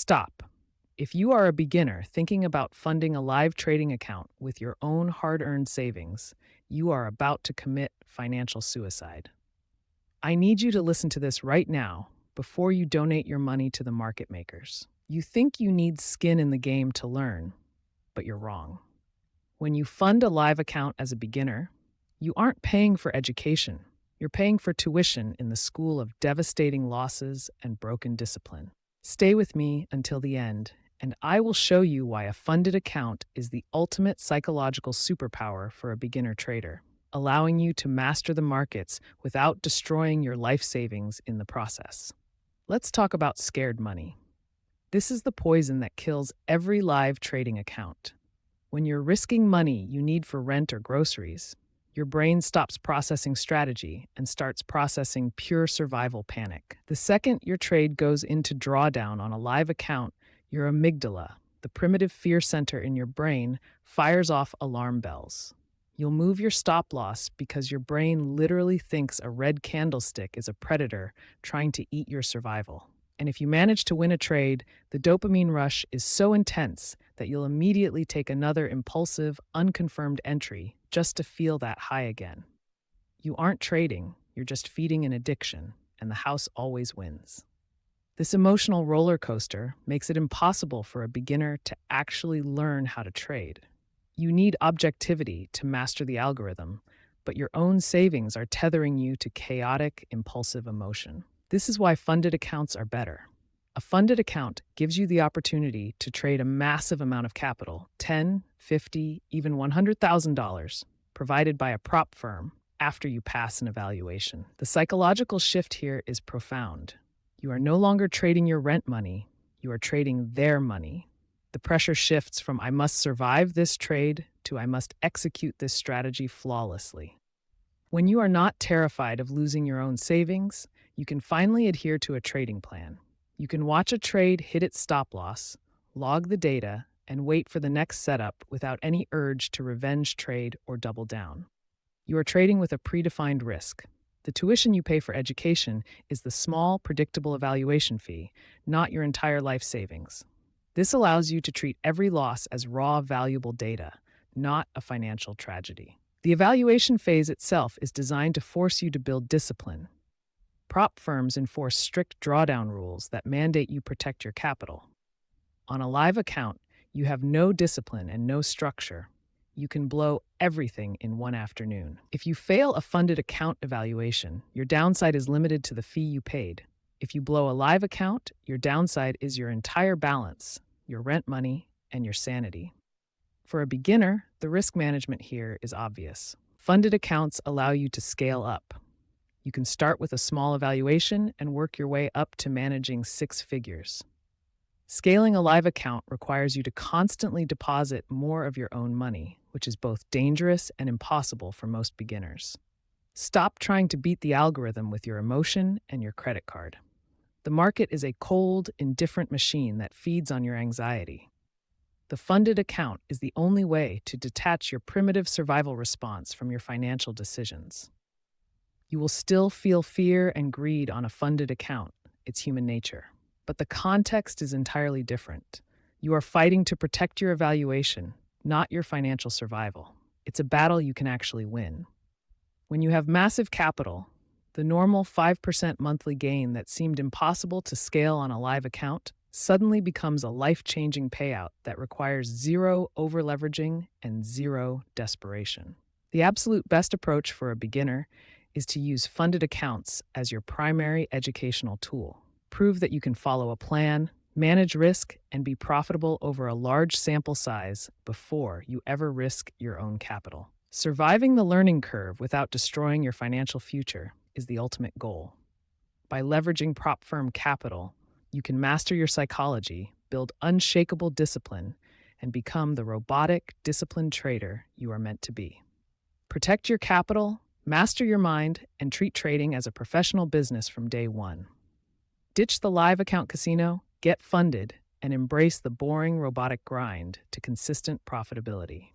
Stop. If you are a beginner thinking about funding a live trading account with your own hard earned savings, you are about to commit financial suicide. I need you to listen to this right now before you donate your money to the market makers. You think you need skin in the game to learn, but you're wrong. When you fund a live account as a beginner, you aren't paying for education. You're paying for tuition in the school of devastating losses and broken discipline. Stay with me until the end, and I will show you why a funded account is the ultimate psychological superpower for a beginner trader, allowing you to master the markets without destroying your life savings in the process. Let's talk about scared money. This is the poison that kills every live trading account. When you're risking money you need for rent or groceries, your brain stops processing strategy and starts processing pure survival panic. The second your trade goes into drawdown on a live account, your amygdala, the primitive fear center in your brain, fires off alarm bells. You'll move your stop loss because your brain literally thinks a red candlestick is a predator trying to eat your survival. And if you manage to win a trade, the dopamine rush is so intense that you'll immediately take another impulsive, unconfirmed entry just to feel that high again. You aren't trading, you're just feeding an addiction, and the house always wins. This emotional roller coaster makes it impossible for a beginner to actually learn how to trade. You need objectivity to master the algorithm, but your own savings are tethering you to chaotic, impulsive emotion. This is why funded accounts are better. A funded account gives you the opportunity to trade a massive amount of capital, 10, 50, even $100,000, provided by a prop firm after you pass an evaluation. The psychological shift here is profound. You are no longer trading your rent money, you are trading their money. The pressure shifts from "I must survive this trade" to "I must execute this strategy flawlessly." When you are not terrified of losing your own savings, you can finally adhere to a trading plan. You can watch a trade hit its stop loss, log the data, and wait for the next setup without any urge to revenge trade or double down. You are trading with a predefined risk. The tuition you pay for education is the small, predictable evaluation fee, not your entire life savings. This allows you to treat every loss as raw, valuable data, not a financial tragedy. The evaluation phase itself is designed to force you to build discipline. Prop firms enforce strict drawdown rules that mandate you protect your capital. On a live account, you have no discipline and no structure. You can blow everything in one afternoon. If you fail a funded account evaluation, your downside is limited to the fee you paid. If you blow a live account, your downside is your entire balance, your rent money, and your sanity. For a beginner, the risk management here is obvious. Funded accounts allow you to scale up. You can start with a small evaluation and work your way up to managing six figures. Scaling a live account requires you to constantly deposit more of your own money, which is both dangerous and impossible for most beginners. Stop trying to beat the algorithm with your emotion and your credit card. The market is a cold, indifferent machine that feeds on your anxiety. The funded account is the only way to detach your primitive survival response from your financial decisions. You will still feel fear and greed on a funded account. It's human nature. But the context is entirely different. You are fighting to protect your evaluation, not your financial survival. It's a battle you can actually win. When you have massive capital, the normal 5% monthly gain that seemed impossible to scale on a live account suddenly becomes a life-changing payout that requires zero over-leveraging and zero desperation. The absolute best approach for a beginner is to use funded accounts as your primary educational tool. Prove that you can follow a plan, manage risk, and be profitable over a large sample size before you ever risk your own capital. Surviving the learning curve without destroying your financial future is the ultimate goal. By leveraging prop firm capital, you can master your psychology, build unshakable discipline, and become the robotic, disciplined trader you are meant to be. Protect your capital, master your mind, and treat trading as a professional business from day one. Ditch the live account casino, get funded, and embrace the boring robotic grind to consistent profitability.